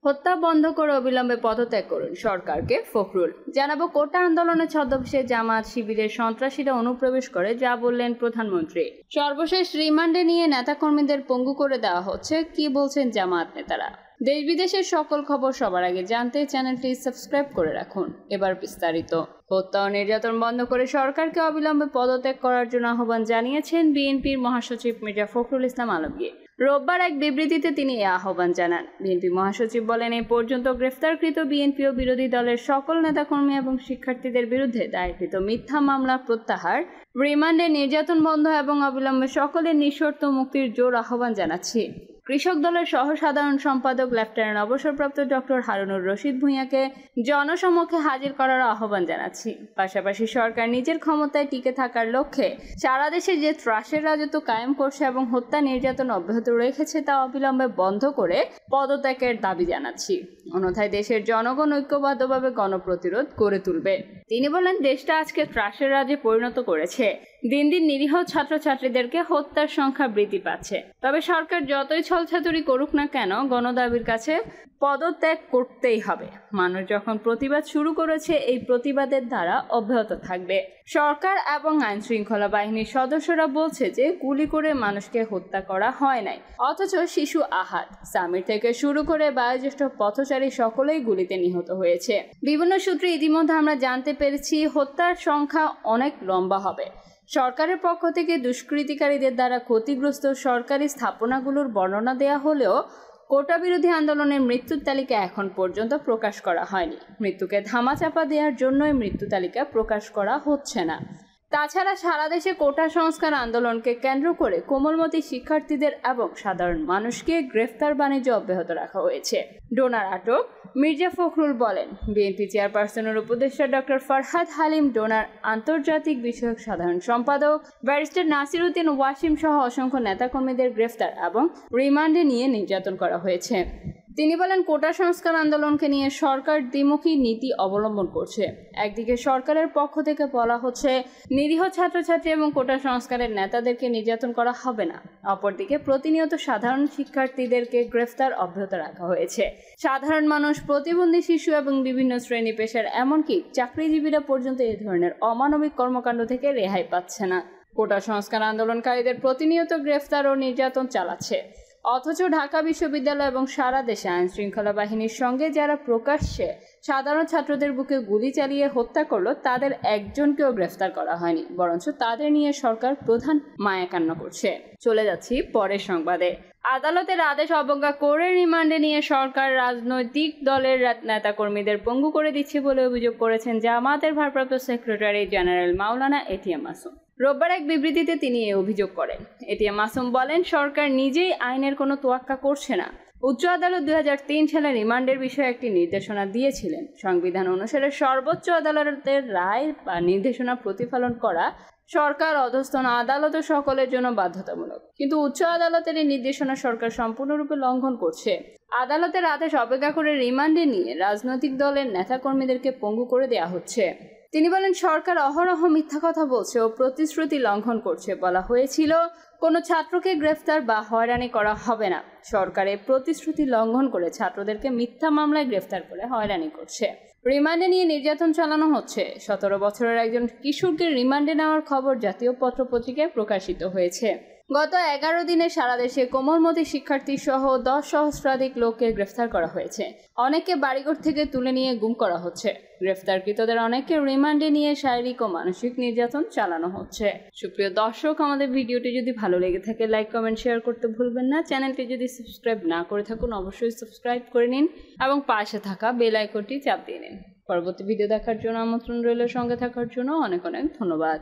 হত্যা বন্ধ করে অবিলম্বে পদত্যাগ করুন সরকারকে ফখরুল। জানাবো কোটা আন্দোলনের ছদ্মবেশে জামাত শিবিরের সন্ত্রাসীরা অনুপ্রবেশ করে, যা বললেন প্রধানমন্ত্রী। সর্বশেষ রিমান্ডে নিয়ে নেতাকর্মীদের পঙ্গু করে দেওয়া হচ্ছে, কি বলছেন জামাত নেতারা। দেশ বিদেশের সকল খবর সবার আগে জানতে চ্যানেলটি সাবস্ক্রাইব করে রাখুন। এবার বিস্তারিত। হত্যা ও নির্যাতন বন্ধ করে সরকারকে অবিলম্বে পদত্যাগ করার জন্য আহ্বান জানিয়েছেন বিএনপির মহাসচিব মির্জা ফখরুল ইসলাম আলমগীর। রোববার এক বিবৃতিতে তিনি এই আহ্বান জানান। বিএনপি মহাসচিব বলেন, এ পর্যন্ত গ্রেফতারকৃত বিএনপি ও বিরোধী দলের সকল নেতাকর্মী এবং শিক্ষার্থীদের বিরুদ্ধে দায়েরকৃত মিথ্যা মামলা প্রত্যাহার, রিমান্ডে নির্যাতন বন্ধ এবং অবিলম্বে সকলের নিঃশর্ত মুক্তির জোর আহ্বান জানাচ্ছি। কৃষক দলের সহ সাধারণ সম্পাদক লেফটেন্যান্ট অবসরপ্রাপ্ত ডক্টর হারুনুর রশিদ ভূঁইয়াকে জনসমক্ষে হাজির করার আহ্বান জানাচ্ছি। পাশাপাশি সরকার নিজের ক্ষমতায় টিকে থাকার লক্ষ্যে সারা দেশে যে ত্রাসের রাজত্ব কায়েম করছে এবং হত্যা নির্যাতন অব্যাহত রেখেছে তা অবিলম্বে বন্ধ করে পদত্যাগের দাবি জানাচ্ছি। অন্যথায় দেশের জনগণ ঐক্যবদ্ধভাবে গণপ্রতিরোধ গড়ে তুলবে। তিনি বলেন, দেশটা আজকে ত্রাসের রাজ্যে পরিণত করেছে। দিন দিন নিরীহ ছাত্রছাত্রীদেরকে হত্যার সংখ্যা বৃদ্ধি পাচ্ছে। তবে সরকার যতই ছলছাতুরি করুক না কেন, গণদাবির কাছে পদত্যাগ করতেই হবে। মানুষ যখন প্রতিবাদ শুরু করেছে, এই প্রতিবাদের দ্বারা অব্যাহত থাকবে। সরকার এবং আইন শৃঙ্খলা বাহিনীর সদস্যরা বলছে যে গুলি করে মানুষকে হত্যা করা হয় নাই, অথচ শিশু আহাদ, সামির থেকে শুরু করে বয়োজ্যেষ্ঠ পথচারী সকলেই গুলিতে নিহত হয়েছে। বিভিন্ন সূত্রে ইতিমধ্যে আমরা জানতে পেরেছি হত্যার সংখ্যা অনেক লম্বা হবে। সরকারের পক্ষ থেকে দুষ্কৃতিকারীদের দ্বারা ক্ষতিগ্রস্ত সরকারি স্থাপনাগুলোর বর্ণনা দেয়া হলেও কোটা বিরোধী আন্দোলনের মৃত্যুর তালিকা এখন পর্যন্ত প্রকাশ করা হয়নি। মৃত্যুকে ধামাচাপা দেওয়ার জন্যই মৃত্যু তালিকা প্রকাশ করা হচ্ছে না। তাছাড়া সারা দেশে কোটা সংস্কার আন্দোলনকে কেন্দ্র করে কোমলমতি শিক্ষার্থীদের এবং সাধারণ মানুষকে গ্রেফতার বাণিজ্য অব্যাহত রাখা হয়েছে। ডোনার আটক। মির্জা ফখরুল বলেন, বিএনপি চেয়ারপারসনের উপদেষ্টা ডক্টর ফরহাদ হালিম, ডোনার আন্তর্জাতিক বিষয়ক সাধারণ সম্পাদক ব্যারিস্টার নাসির উদ্দিন ওয়াসিম সহ অসংখ্য নেতাকর্মীদের গ্রেফতার এবং রিমান্ডে নিয়ে নির্যাতন করা হয়েছে। তিনি বলেন, কোটা সংস্কার আন্দোলনকে নিয়ে সরকার দ্বিমুখী নীতি অবলম্বন করছে। একদিকে সরকারের পক্ষ থেকে বলা হচ্ছে নিরীহ ছাত্রছাত্রী এবং কোটা সংস্কারের নেতাদেরকে নির্যাতন করা হবে না, অপরদিকে প্রতিনিয়ত সাধারণ শিক্ষার্থীদেরকে গ্রেফতার অব্যাহত রাখা হয়েছে। সাধারণ মানুষ, প্রতিবন্ধী শিশু এবং বিভিন্ন শ্রেণী পেশার এমনকি চাকরিজীবীরা পর্যন্ত এ ধরনের অমানবিক কর্মকাণ্ড থেকে রেহাই পাচ্ছে না। কোটা সংস্কার আন্দোলনকারীদের প্রতিনিয়ত গ্রেফতার ও নির্যাতন চালাচ্ছে, অথচ ঢাকা বিশ্ববিদ্যালয় এবং সারা দেশে আইন শৃঙ্খলা বাহিনীর সঙ্গে যারা প্রকাশ্যে সাধারণ ছাত্রদের বুকে গুলি চালিয়ে হত্যা করলো, তাদের একজনকেও গ্রেফতার করা হয়নি, বরঞ্চ তাদের নিয়ে সরকার প্রধান মায়াকান্না করছে। চলে যাচ্ছি পরের সংবাদে। আদালতের আদেশ অবজ্ঞা করে রিমান্ডে নিয়ে সরকার রাজনৈতিক দলের নেতাকর্মীদের পঙ্গু করে দিচ্ছে বলে অভিযোগ করেছেন জামাতের ভারপ্রাপ্ত সেক্রেটারি জেনারেল মাওলানা এটিএম মাসুম। রোববার এক বিবৃতিতে তিনি এই অভিযোগ করেন। এটিএম মাসুম বলেন, সরকার নিজেই আইনের কোনো তোয়াক্কা করছে না। উচ্চ আদালত 2003 সালে রিমান্ডের বিষয়ে একটি নির্দেশনা দিয়েছিলেন। সংবিধান অনুসারে সর্বোচ্চ আদালতের রায় বা নির্দেশনা প্রতিপালন করা সরকার অধস্তন আদালত সকলের জন্য বাধ্যতামূলক। কিন্তু উচ্চ আদালতের এই নির্দেশনা সরকার সম্পূর্ণরূপে লঙ্ঘন করছে। আদালতের আদেশ অপেক্ষা করে রিমান্ডে নিয়ে রাজনৈতিক দলের নেতাকর্মীদেরকে পঙ্গু করে দেওয়া হচ্ছে। তিনি বলেন, সরকার অহরহ মিথ্যা কথা বলছে ও প্রতিশ্রুতি লঙ্ঘন করছে। বলা হয়েছিল কোনো ছাত্রকে গ্রেফতার বা হয়রানি করা হবে না। সরকারের প্রতিশ্রুতি লঙ্ঘন করে ছাত্রদেরকে মিথ্যা মামলায় গ্রেফতার করে হয়রানি করছে। রিমান্ডে নিয়ে নির্যাতন চালানো হচ্ছে। 17 বছরের একজন কিশোরকে রিমান্ডে নেওয়ার খবর জাতীয় পত্রপত্রিকায় প্রকাশিত হয়েছে। গত 11 দিনে সারা দেশে কোমলমতি শিক্ষার্থী সহ 10 সহস্রাধিক লোককে গ্রেফতার করা হয়েছে। অনেককে বাড়িঘর থেকে তুলে নিয়ে গুম করা হচ্ছে। গ্রেফতারকৃতদের অনেককে রিমান্ডে নিয়ে শারীরিক ও মানসিক নির্যাতন চালানো হচ্ছে। সুপ্রিয় দর্শক, আমাদের ভিডিওটি যদি ভালো লেগে থাকে লাইক, কমেন্ট, শেয়ার করতে ভুলবেন না। চ্যানেলটি যদি সাবস্ক্রাইব না করে থাকুন অবশ্যই সাবস্ক্রাইব করে নিন এবং পাশে থাকা বেল আইকনটি চাপ দিয়ে নিন। পরবর্তী ভিডিও দেখার জন্য আমন্ত্রণ রইল। সঙ্গে থাকার জন্য অনেক অনেক ধন্যবাদ।